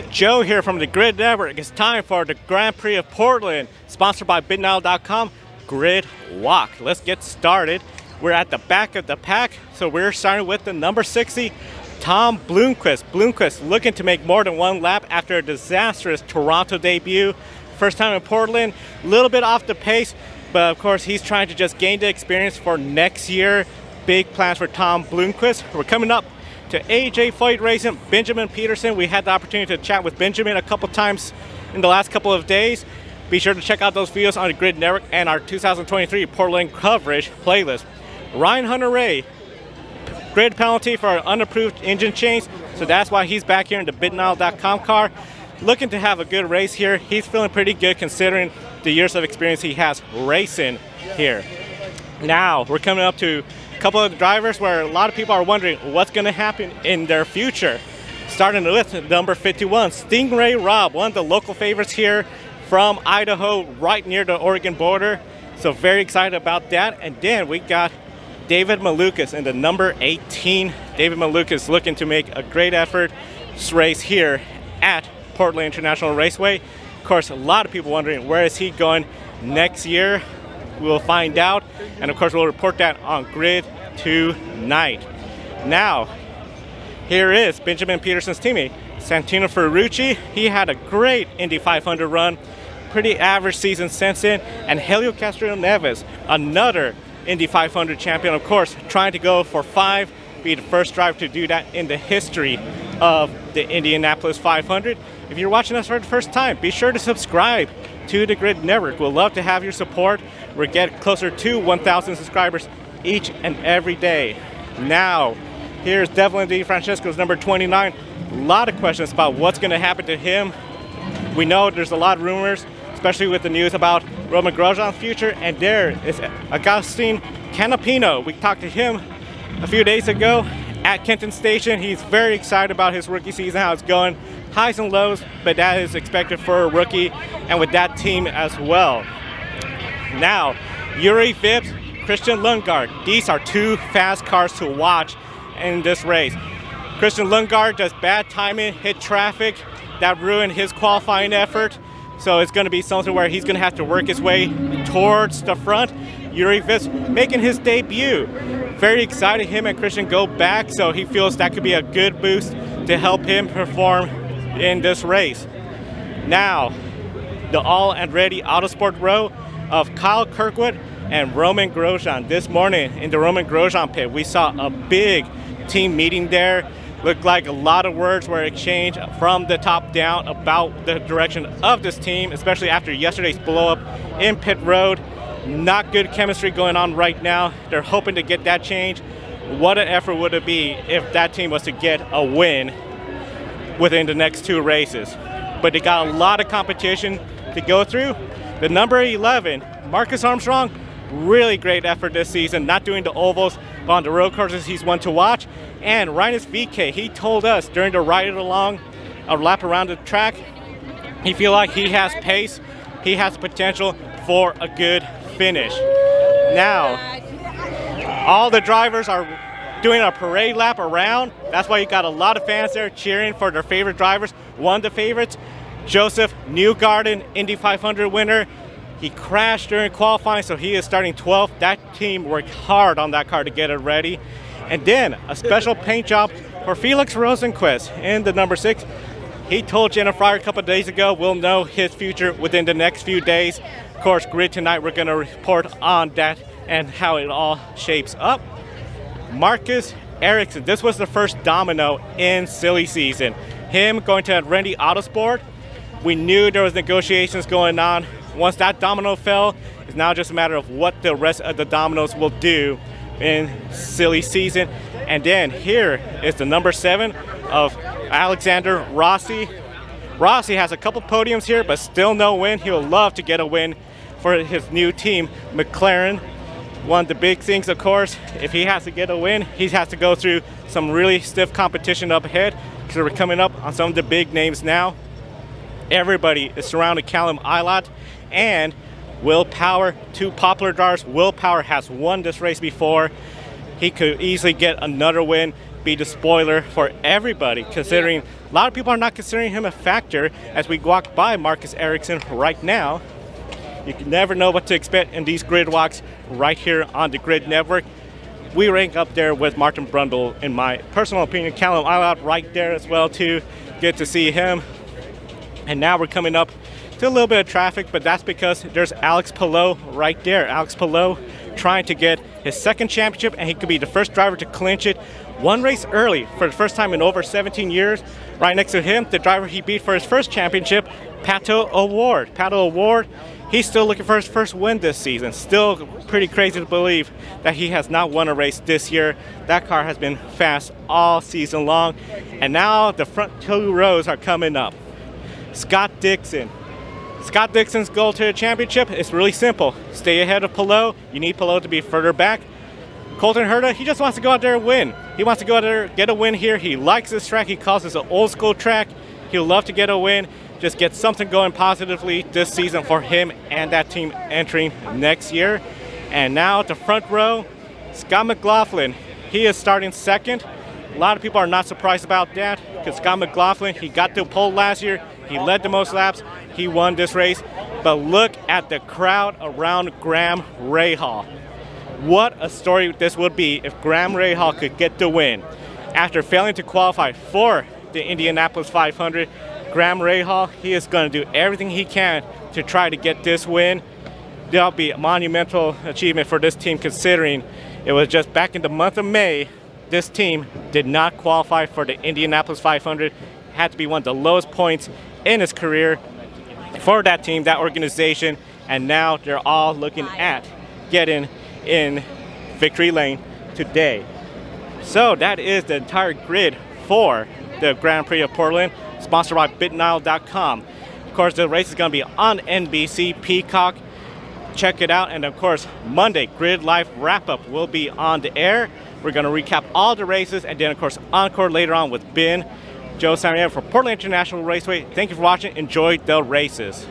Joe here from the Grid Network. It's time for the Grand Prix of Portland, sponsored by BitNile.com Grid Walk. Let's get started. We're at the back of the pack, so we're starting with the number 60, Tom Blomqvist. Blomqvist looking to make more than one lap after a disastrous Toronto debut. First time in Portland, a little bit off the pace, but of course he's trying to just gain the experience for next year. Big plans for Tom Blomqvist. We're coming up to AJ Foyt Racing, Benjamin Peterson. We had the opportunity to chat with Benjamin a couple times in the last couple of days. Be sure to check out those videos on the Grid Network and our 2023 Portland coverage playlist. Ryan Hunter-Reay, grid penalty for unapproved engine change, so that's why he's back here in the BitNile.com car. Looking to have a good race here. He's feeling pretty good considering the years of experience he has racing here. Now, we're coming up to a couple of the drivers where a lot of people are wondering what's going to happen in their future. Starting with number 51, Stingray Robb, one of the local favorites here from Idaho, right near the Oregon border. So very excited about that. And then we got David Malukas in the number 18. David Malukas looking to make a great effort this race here at Portland International Raceway. Of course, a lot of people wondering where is he going next year. We'll find out, and of course we'll report that on Grid tonight. Now, here is Benjamin Peterson's teammate, Santino Ferrucci. He had a great Indy 500 run, pretty average season since then, and Helio Castroneves, another Indy 500 champion, of course, trying to go for 5, be the first driver to do that in the history of the Indianapolis 500. If you're watching us for the first time, be sure to subscribe to the Grid Network. We'll love to have your support. We're getting closer to 1,000 subscribers each and every day. Now, here's Devlin DeFrancesco's number 29. A lot of questions about what's going to happen to him. We know there's a lot of rumors, especially with the news about Roman Grosjean's future. And there is Agustin Canapino. We talked to him a few days ago at Kenton Station. He's very excited about his rookie season, how it's going. Highs and lows, but that is expected for a rookie and with that team as well. Now, Yuri Vips, Christian Lundgaard. These are two fast cars to watch in this race. Christian Lundgaard does bad timing, hit traffic. That ruined his qualifying effort. So it's going to be something where he's going to have to work his way towards the front. Yuri Vips making his debut. Very excited him and Christian go back, so he feels that could be a good boost to help him perform in this race. Now, the all and ready Autosport row of Kyle Kirkwood and Roman Grosjean. This morning in the Roman Grosjean pit, we saw a big team meeting there. Looked like a lot of words were exchanged from the top down about the direction of this team, especially after yesterday's blow up in pit road. Not good chemistry going on right now. They're hoping to get that change. What an effort would it be if that team was to get a win within the next two races. But they got a lot of competition to go through. The number 11, Marcus Armstrong, really great effort this season, not doing the ovals, but on the road courses he's one to watch. And Rinus VeeKay, he told us during the ride along, a lap around the track, he feel like he has pace, he has potential for a good finish. Now, all the drivers are doing a parade lap around. That's why you got a lot of fans there cheering for their favorite drivers. One of the favorites, Joseph Newgarden, Indy 500 winner. He crashed during qualifying, so he is starting 12th. That team worked hard on that car to get it ready. And then a special paint job for Felix Rosenqvist in the number 6. He told Jenna Fryer a couple of days ago we'll know his future within the next few days. Of course, Grid tonight, we're going to report on that and how it all shapes up. Marcus Ericsson, this was the first domino in silly season. Him going to Randy Autosport. We knew there was negotiations going on. Once that domino fell, it's now just a matter of what the rest of the dominoes will do in silly season. And then here is the number 7 of Alexander Rossi. Rossi has a couple podiums here, but still no win. He would love to get a win for his new team, McLaren. One of the big things, of course, if he has to get a win, he has to go through some really stiff competition up ahead, because we're coming up on some of the big names now. Everybody is surrounding Callum Ilott and Will Power, two popular drivers. Will Power has won this race before. He could easily get another win, be the spoiler for everybody, considering A lot of people are not considering him a factor as we walk by Marcus Ericsson right now. You can never know what to expect in these grid walks right here on the Grid Network. We rank up there with Martin Brundle, in my personal opinion. Callum Ilott right there as well too. Good to see him. And now we're coming up to a little bit of traffic, but that's because there's Alex Palou right there. Alex Palou trying to get his second championship, and he could be the first driver to clinch it one race early for the first time in over 17 years. Right next to him, the driver he beat for his first championship, Pato O'Ward. Pato O'Ward, he's still looking for his first win this season. Still pretty crazy to believe that he has not won a race this year. That car has been fast all season long. And now the front two rows are coming up. Scott Dixon. Scott Dixon's goal to the championship is really simple. Stay ahead of Palou. You need Palou to be further back. Colton Herta, he just wants to go out there and win. He wants to go out there, get a win here. He likes this track. He calls this an old school track. He'll love to get a win. Just get something going positively this season for him and that team entering next year. And now at the front row, Scott McLaughlin. He is starting second. A lot of people are not surprised about that because Scott McLaughlin, he got to pole last year. He led the most laps. He won this race. But look at the crowd around Graham Rahal. What a story this would be if Graham Rahal could get the win. After failing to qualify for the Indianapolis 500, Graham Rahal, he is going to do everything he can to try to get this win. That'll be a monumental achievement for this team, considering it was just back in the month of May, this team did not qualify for the Indianapolis 500. Had to be one of the lowest points in his career for that team, that organization, and now they're all looking at getting in victory lane today. So that is the entire grid for the Grand Prix of Portland, sponsored by BitNile.com. Of course, the race is going to be on NBC Peacock. Check it out. And of course, Monday, Grid Live Wrap-Up will be on the air. We're going to recap all the races, and then of course, encore later on with Ben. Joe Sarian for Portland International Raceway. Thank you for watching. Enjoy the races.